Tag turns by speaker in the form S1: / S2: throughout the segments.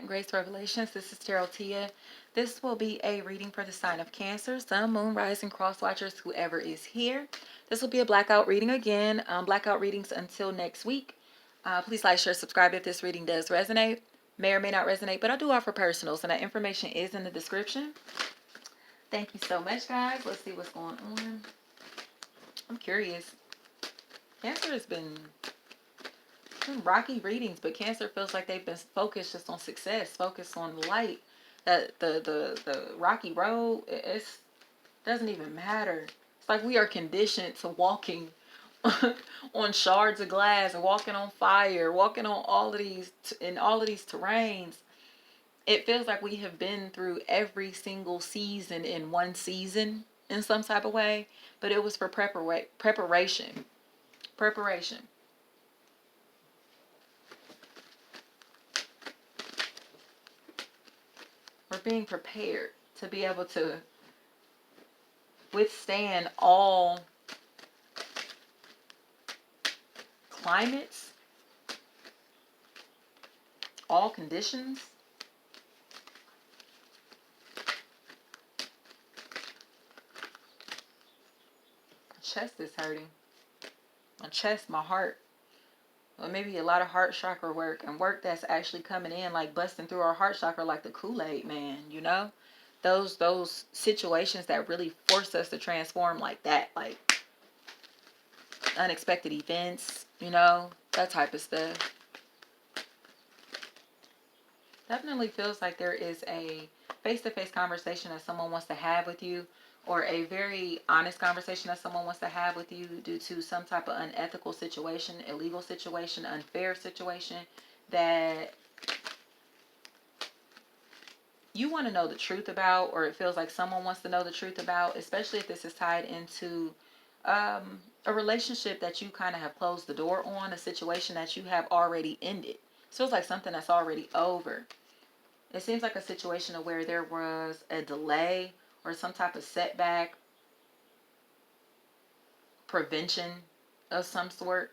S1: Grace Revelations. This is Tarot Tia. This will be a reading for the sign of Cancer, Sun, Moon, Rising, Cross Watchers, whoever is here. This will be a blackout reading again. Blackout readings until next week. Please like, share, subscribe if this reading does resonate. May or may not resonate, but I do offer personals, and that information is in the description. Thank you so much, guys. Let's see what's going on. I'm curious. Cancer has been rocky readings, but Cancer feels like they've been focused just on success, focused on light. That the rocky road, it doesn't even matter. It's like we are conditioned to walking on shards of glass, walking on fire, walking on all of these terrains. It feels like we have been through every single season in one season in some type of way, but it was for preparation. We're being prepared to be able to withstand all climates, all conditions. My chest is hurting. My chest, my heart. Well, maybe a lot of heart chakra work, and work that's actually coming in, like busting through our heart chakra like the Kool-Aid man, you know? Those situations that really force us to transform like that, like unexpected events, you know, that type of stuff. Definitely feels like there is a face-to-face conversation that someone wants to have with you, or a very honest conversation that someone wants to have with you due to some type of unethical situation, illegal situation, unfair situation that you want to know the truth about, or it feels like someone wants to know the truth about, especially if this is tied into a relationship that you kind of have closed the door on, a situation that you have already ended. It feels like something that's already over. It seems like a situation where there was a delay or some type of setback, prevention of some sort.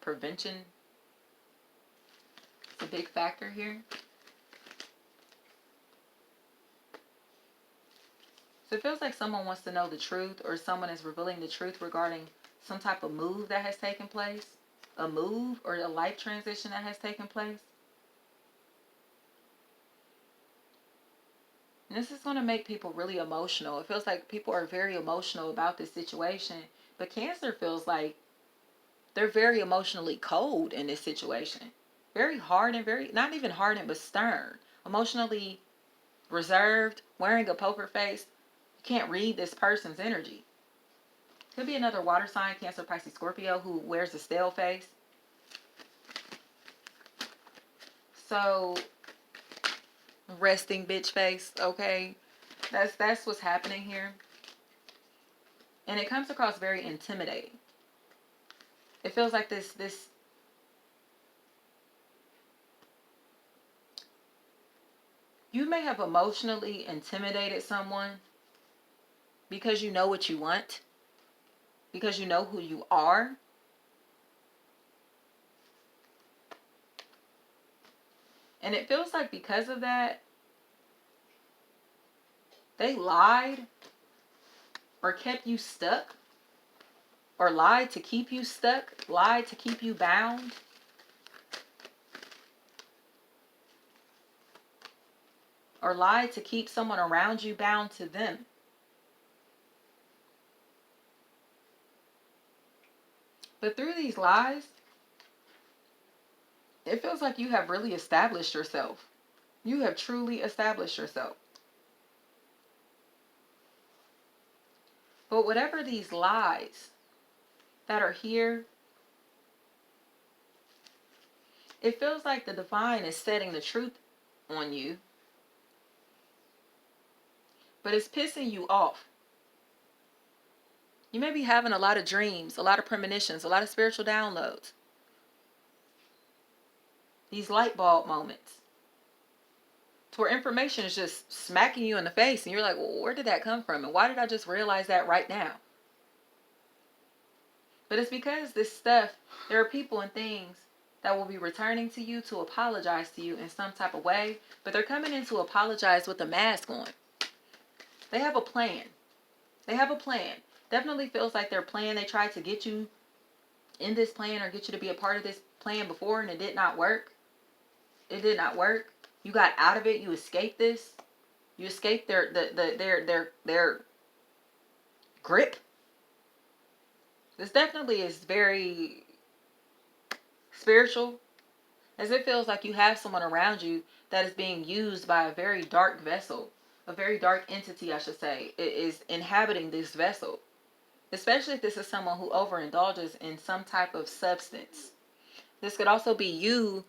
S1: Prevention is a big factor here. So it feels like someone wants to know the truth, or someone is revealing the truth regarding some type of move that has taken place, a move or a life transition that has taken place. And this is going to make people really emotional. It feels like people are very emotional about this situation. But Cancer feels like they're very emotionally cold in this situation. Very hard and very, not even hardened, but stern. Emotionally reserved, wearing a poker face. You can't read this person's energy. Could be another water sign, Cancer, Pisces, Scorpio, who wears a stale face. So, resting bitch face, okay? That's what's happening here. And it comes across very intimidating. It feels like this you may have emotionally intimidated someone because you know what you want, because you know who you are. And it feels like because of that, they lied or kept you stuck, or lied to keep you stuck, lied to keep you bound. Or lied to keep someone around you bound to them. But through these lies, it feels like you have really established yourself. You have truly established yourself. But whatever these lies that are here, it feels like the divine is setting the truth on you, but it's pissing you off. You may be having a lot of dreams, a lot of premonitions, a lot of spiritual downloads. These light bulb moments. To where information is just smacking you in the face and you're like, well, where did that come from? And why did I just realize that right now? But it's because this stuff, there are people and things that will be returning to you to apologize to you in some type of way. But they're coming in to apologize with a mask on. They have a plan. They have a plan. Definitely feels like their plan, they tried to get you in this plan or get you to be a part of this plan before, and it did not work. It did not work. You got out of it. You escaped this. You escaped their grip. This definitely is very spiritual, as it feels like you have someone around you that is being used by a very dark vessel, a very dark entity, I should say, is inhabiting this vessel. Especially if this is someone who overindulges in some type of substance. This could also be you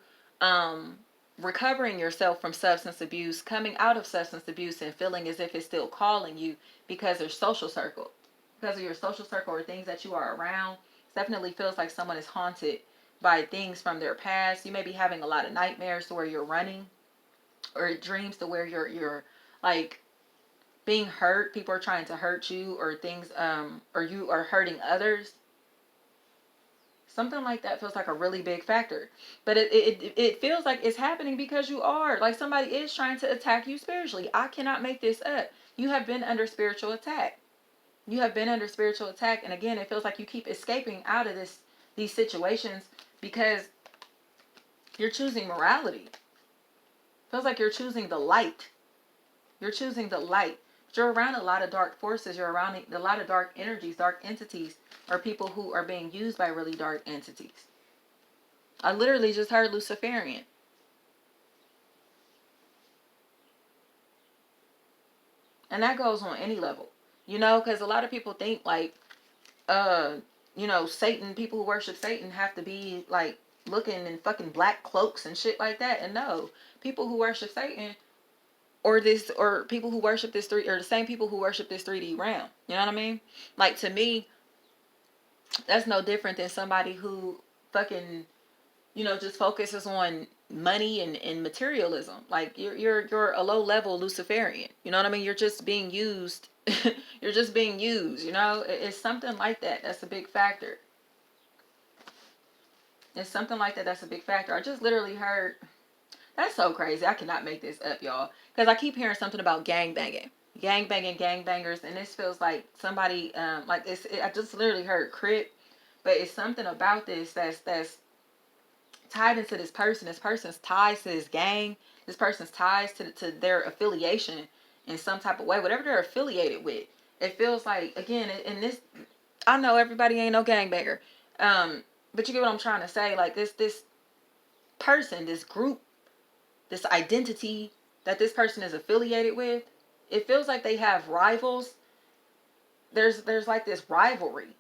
S1: recovering yourself from substance abuse, coming out of substance abuse and feeling as if it's still calling you because of social circle. Because of your social circle or things that you are around. It definitely feels like someone is haunted by things from their past. You may be having a lot of nightmares to where you're running, or dreams to where you're like being hurt. People are trying to hurt you, or things or you are hurting others. Something like that feels like a really big factor. But it feels like it's happening because you are. Like somebody is trying to attack you spiritually. I cannot make this up. You have been under spiritual attack. You have been under spiritual attack. And again, it feels like you keep escaping out of these situations because you're choosing morality. Feels like you're choosing the light. You're choosing the light. But you're around a lot of dark forces. You're around a lot of dark energies, dark entities, or people who are being used by really dark entities. I literally just heard Luciferian. And that goes on any level. Because a lot of people think like, Satan, people who worship Satan have to be like looking in fucking black cloaks and shit like that. And no, people who worship Satan or people who worship this or the same people who worship this 3D realm. You know what I mean? Like to me, that's no different than somebody who fucking just focuses on money and materialism. Like you're a low level Luciferian. You know what I mean? You're just being used. You're just being used. It's something like that. That's a big factor. It's something like that. That's a big factor. I just literally heard. That's so crazy. I cannot make this up, y'all. Because I keep hearing something about gang banging. Gang banging, gang bangers. And this feels like somebody, I just literally heard Crip. But it's something about this that's tied into this person. This person's ties to this gang. This person's ties to their affiliation in some type of way. Whatever they're affiliated with. It feels like, again, in this, I know everybody ain't no gangbanger. But you get what I'm trying to say. Like this person, this group, this identity that this person is affiliated with, it feels like they have rivals. There's like this rivalry.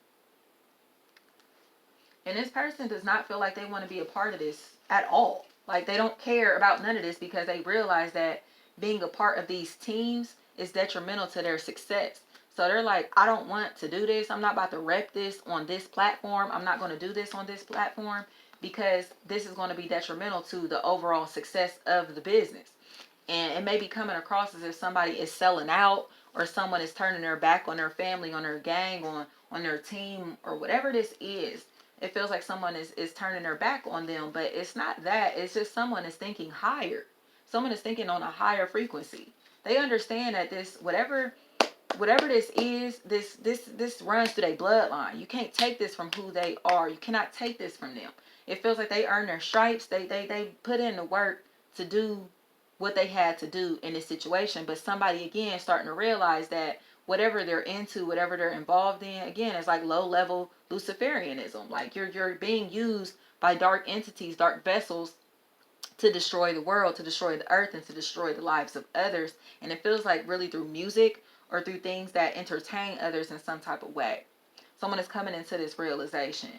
S1: And this person does not feel like they want to be a part of this at all. Like they don't care about none of this because they realize that being a part of these teams is detrimental to their success. So they're like, I don't want to do this. I'm not about to rep this on this platform. I'm not going to do this on this platform because this is going to be detrimental to the overall success of the business. And it may be coming across as if somebody is selling out or someone is turning their back on their family, on their gang, on their team, or whatever this is. It feels like someone is turning their back on them, but it's not that. It's just someone is thinking higher. Someone is thinking on a higher frequency. They understand that this, whatever this is, this runs through their bloodline. You can't take this from who they are. You cannot take this from them. It feels like they earn their stripes. They put in the work to do what they had to do in this situation. But somebody, again, starting to realize that whatever they're into, whatever they're involved in, again, it's like low level Luciferianism. Like you're being used by dark entities, dark vessels, to destroy the world, to destroy the earth, and to destroy the lives of others. And it feels like really through music or through things that entertain others in some type of way. Someone is coming into this realization.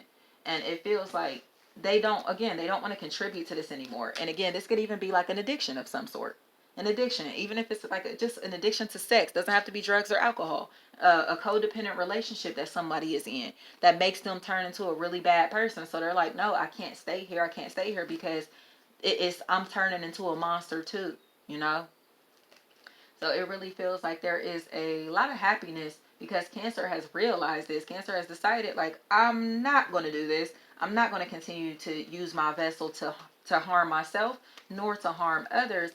S1: And it feels like they don't want to contribute to this anymore. And again, this could even be like an addiction of some sort. An addiction, even if it's like just an addiction to sex, doesn't have to be drugs or alcohol. A codependent relationship that somebody is in that makes them turn into a really bad person. So they're like, no, I can't stay here. I can't stay here because I'm turning into a monster too, So it really feels like there is a lot of happiness because Cancer has realized this. Cancer has decided, like, I'm not going to do this. I'm not going to continue to use my vessel to harm myself nor to harm others.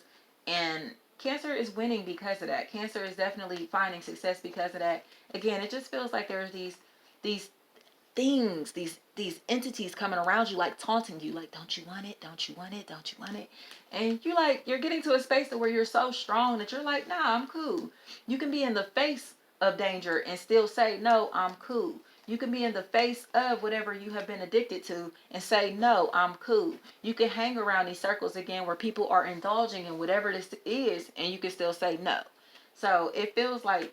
S1: And Cancer is winning because of that. Cancer is definitely finding success because of that. Again, it just feels like there's these things, these entities coming around you, like taunting you, like, don't you want it, don't you want it, don't you want it. And you're getting to a space where you're so strong that you're like, nah, I'm cool. You can be in the face of danger and still say, no, I'm cool. You can be in the face of whatever you have been addicted to and say, no, I'm cool. You can hang around these circles again where people are indulging in whatever this is, and you can still say no. So it feels like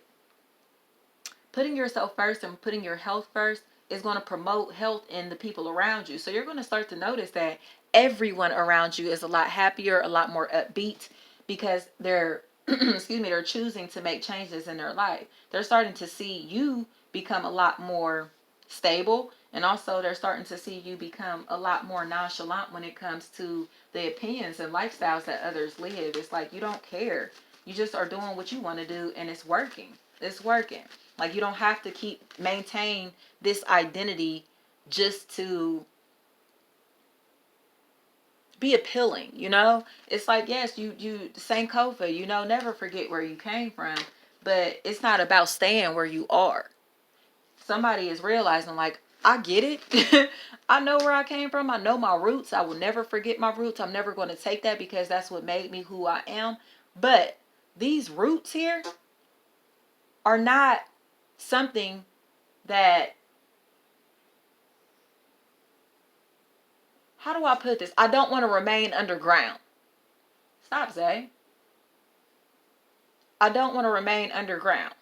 S1: putting yourself first and putting your health first is going to promote health in the people around you. So you're going to start to notice that everyone around you is a lot happier, a lot more upbeat, because they're excuse me, they're choosing to make changes in their life. They're starting to see you become a lot more stable, and also they're starting to see you become a lot more nonchalant when it comes to the opinions and lifestyles that others live. It's like you don't care. You just are doing what you want to do, and it's working. It's working. Like, you don't have to maintain this identity just to be appealing, you know? It's like, yes, you Sankofa, you know, never forget where you came from, but it's not about staying where you are. Somebody is realizing, like, I get it. I know where I came from. I know my roots. I will never forget my roots. I'm never going to take that because that's what made me who I am. But these roots here are not something that, how do I put this? I don't want to remain underground. Stop, Zay. I don't want to remain underground.